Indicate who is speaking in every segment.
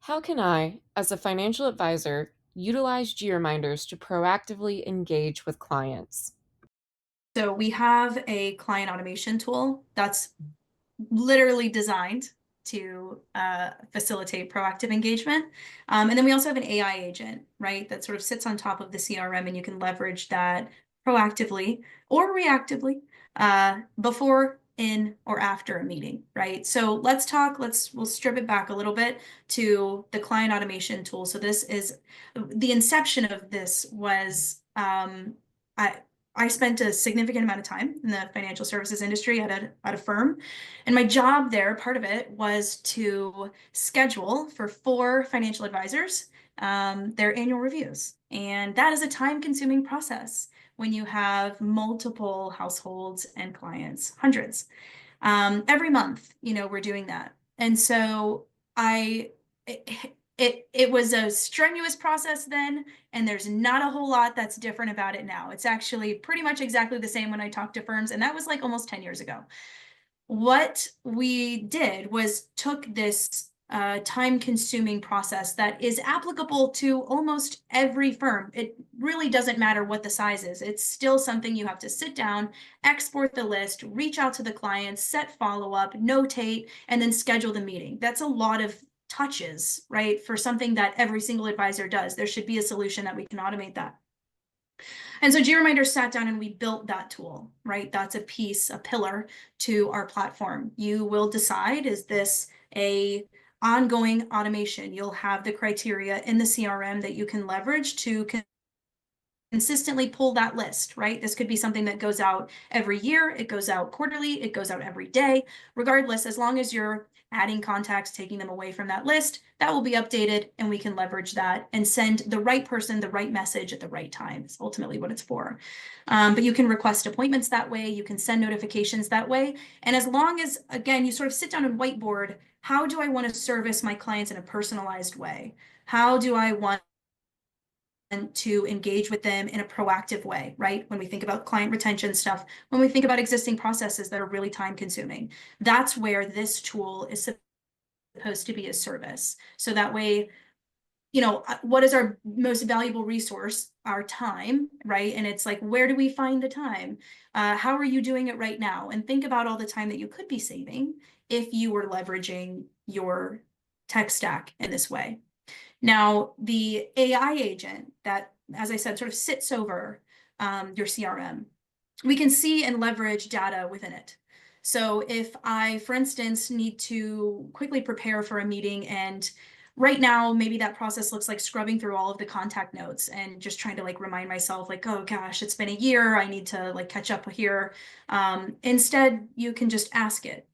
Speaker 1: How can I, as a financial advisor, utilize GReminders to proactively engage with clients?
Speaker 2: So we have a client automation tool that's literally designed to facilitate proactive engagement. And then we also have an AI agent, right, that sort of sits on top of the CRM, and you can leverage that proactively or reactively before, in, or after a meeting, right? So we'll strip it back a little bit to the client automation tool. So this is the inception of this was I, I spent a significant amount of time in the financial services industry at a firm. And my job there, part of it was to schedule for 4 financial advisors their annual reviews. And that is a time-consuming process when you have multiple households and clients, hundreds. Every month, we're doing that. And so I it was a strenuous process then, and there's not a whole lot that's different about it now. It's actually pretty much exactly the same when I talk to firms, and that was like almost 10 years ago. What we did was took this time-consuming process that is applicable to almost every firm. It really doesn't matter what the size is. It's still something you have to sit down, export the list, reach out to the clients, set follow-up, notate, and then schedule the meeting. That's a lot of touches, right? For something that every single advisor does. There should be a solution that we can automate that. And so GReminders sat down and we built that tool, right? That's a pillar to our platform. You will decide, is this a ongoing automation? You'll have the criteria in the CRM that you can leverage to consistently pull that list, right? This could be something that goes out every year, it goes out quarterly, it goes out every day. Regardless, as long as you're adding contacts, taking them away from that list, that will be updated, and we can leverage that and send the right person the right message at the right time. Is ultimately what it's for. But you can request appointments that way, you can send notifications that way. And as long as, again, you sort of sit down and whiteboard, how do I want to service my clients in a personalized way? How do I want to engage with them in a proactive way, right? When we think about client retention stuff, when we think about existing processes that are really time consuming, that's where this tool is supposed to be a service. So that way, what is our most valuable resource? Our time, right? And it's like, where do we find the time? How are you doing it right now? And think about all the time that you could be saving if you were leveraging your tech stack in this way. Now, the AI agent that, as I said, sort of sits over your CRM, we can see and leverage data within it. So if I, for instance, need to quickly prepare for a meeting, and right now maybe that process looks like scrubbing through all of the contact notes and just trying to remind myself oh gosh, it's been a year, I need to catch up here. Instead, you can just ask it,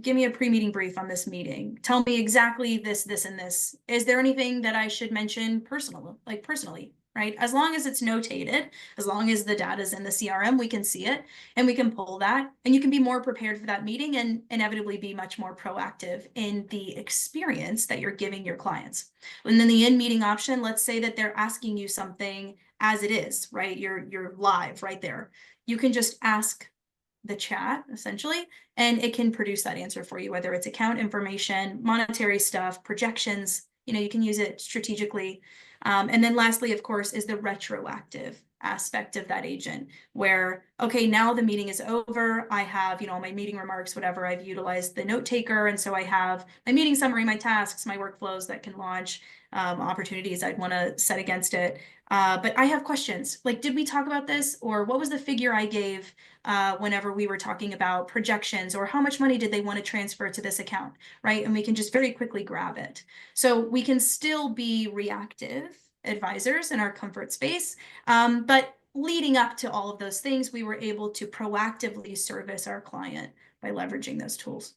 Speaker 2: give me a pre-meeting brief on this meeting, tell me exactly this, and this. Is there anything that I should mention personally, right? As long as it's notated, as long as the data is in the CRM, we can see it and we can pull that, and you can be more prepared for that meeting and inevitably be much more proactive in the experience that you're giving your clients. And then the in-meeting option, let's say that they're asking you something as it is, right? You're live right there. You can just ask the chat essentially, and it can produce that answer for you, whether it's account information, monetary stuff, projections. You can use it strategically. And then lastly, of course, is the retroactive aspect of that agent, where, okay, now the meeting is over, I have, my meeting remarks, whatever, I've utilized the note taker, and so I have my meeting summary, my tasks, my workflows that can launch, opportunities I'd want to set against it. But I have questions, like, did we talk about this? Or what was the figure I gave whenever we were talking about projections? Or how much money did they want to transfer to this account, right? And we can just very quickly grab it. So we can still be reactive advisors in our comfort space. But leading up to all of those things, we were able to proactively service our client by leveraging those tools.